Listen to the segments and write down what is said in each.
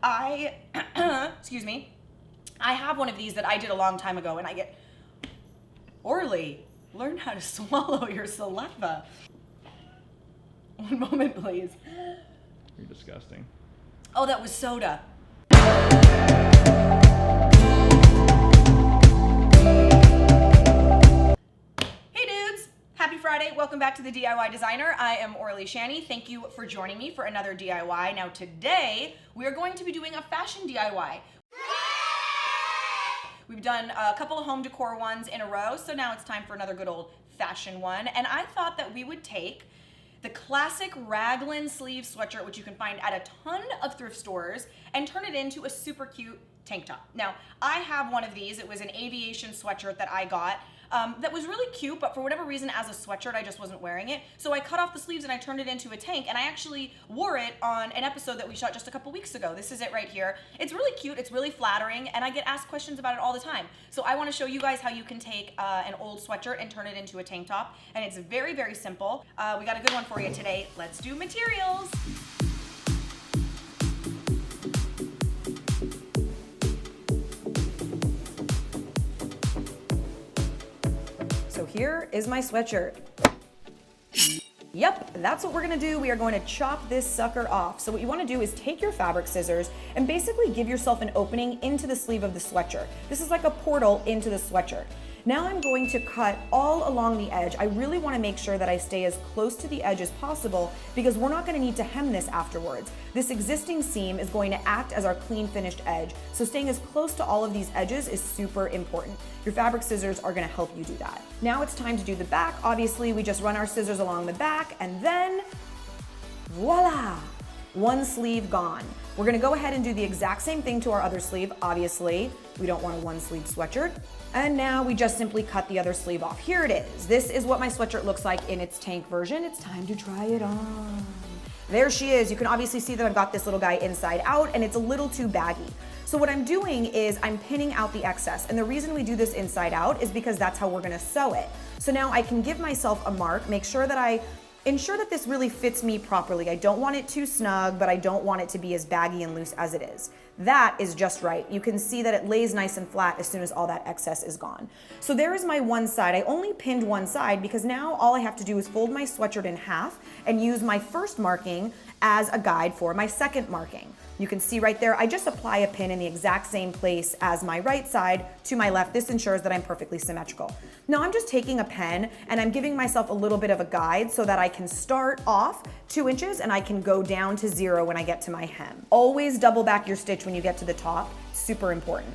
excuse me, I have one of these that I did a long time ago, and I get, Orly, learn how to swallow your saliva. One moment, please. You're disgusting. Oh, that was soda. Hey dudes, happy Friday. Welcome back to the DIY Designer. I am Orly Shani. Thank you for joining me for another DIY. Now today, we are going to be doing a fashion DIY. We've done a couple of home decor ones in a row, so now it's time for another good old fashion one. And I thought that we would take the classic raglan sleeve sweatshirt, which you can find at a ton of thrift stores, and turn it into a super cute tank top. Now, I have one of these. It was an aviation sweatshirt that I got that was really cute, but for whatever reason, as a sweatshirt, I just wasn't wearing it. So I cut off the sleeves and I turned it into a tank, and I actually wore it on an episode that we shot just a couple weeks ago. This is it right here. It's really cute, it's really flattering, and I get asked questions about it all the time. So I wanna show you guys how you can take an old sweatshirt and turn it into a tank top, and it's very, very simple. We got a good one for you today. Let's do materials. So here is my sweatshirt. Yep, that's what we're gonna do. We are going to chop this sucker off. So what you wanna do is take your fabric scissors and basically give yourself an opening into the sleeve of the sweatshirt. This is like a portal into the sweatshirt. Now I'm going to cut all along the edge. I really wanna make sure that I stay as close to the edge as possible because we're not gonna need to hem this afterwards. This existing seam is going to act as our clean finished edge. So staying as close to all of these edges is super important. Your fabric scissors are gonna help you do that. Now it's time to do the back. Obviously, we just run our scissors along the back and then voila, one sleeve gone. We're gonna go ahead and do the exact same thing to our other sleeve. Obviously, we don't want a one sleeve sweatshirt. And now we just simply cut the other sleeve off. Here it is. This is what my sweatshirt looks like in its tank version. It's time to try it on. There she is. You can obviously see that I've got this little guy inside out and it's a little too baggy. So what I'm doing is I'm pinning out the excess. And the reason we do this inside out is because that's how we're gonna sew it. So now I can give myself a mark, make sure that I ensure that this really fits me properly. I don't want it too snug, but I don't want it to be as baggy and loose as it is. That is just right. You can see that it lays nice and flat as soon as all that excess is gone. So there is my one side. I only pinned one side because now all I have to do is fold my sweatshirt in half and use my first marking as a guide for my second marking. You can see right there, I just apply a pin in the exact same place as my right side to my left. This ensures that I'm perfectly symmetrical. Now I'm just taking a pen and I'm giving myself a little bit of a guide so that I can start off 2 inches and I can go down to 0 when I get to my hem. Always double back your stitch when you get to the top, super important.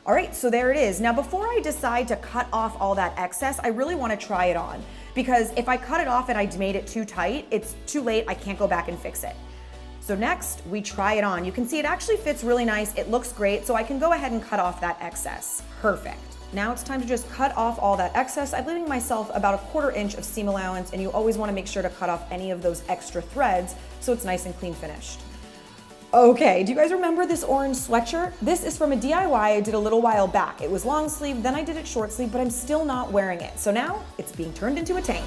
All right, so there it is. Now before I decide to cut off all that excess, I really wanna try it on because if I cut it off and I made it too tight, it's too late, I can't go back and fix it. So next, we try it on. You can see it actually fits really nice. It looks great, so I can go ahead and cut off that excess. Perfect. Now it's time to just cut off all that excess. I'm leaving myself about a 1/4 inch of seam allowance, and you always wanna make sure to cut off any of those extra threads so it's nice and clean finished. Okay, do you guys remember this orange sweatshirt? This is from a DIY I did a little while back. It was long sleeve, then I did it short sleeve, but I'm still not wearing it. So now it's being turned into a tank.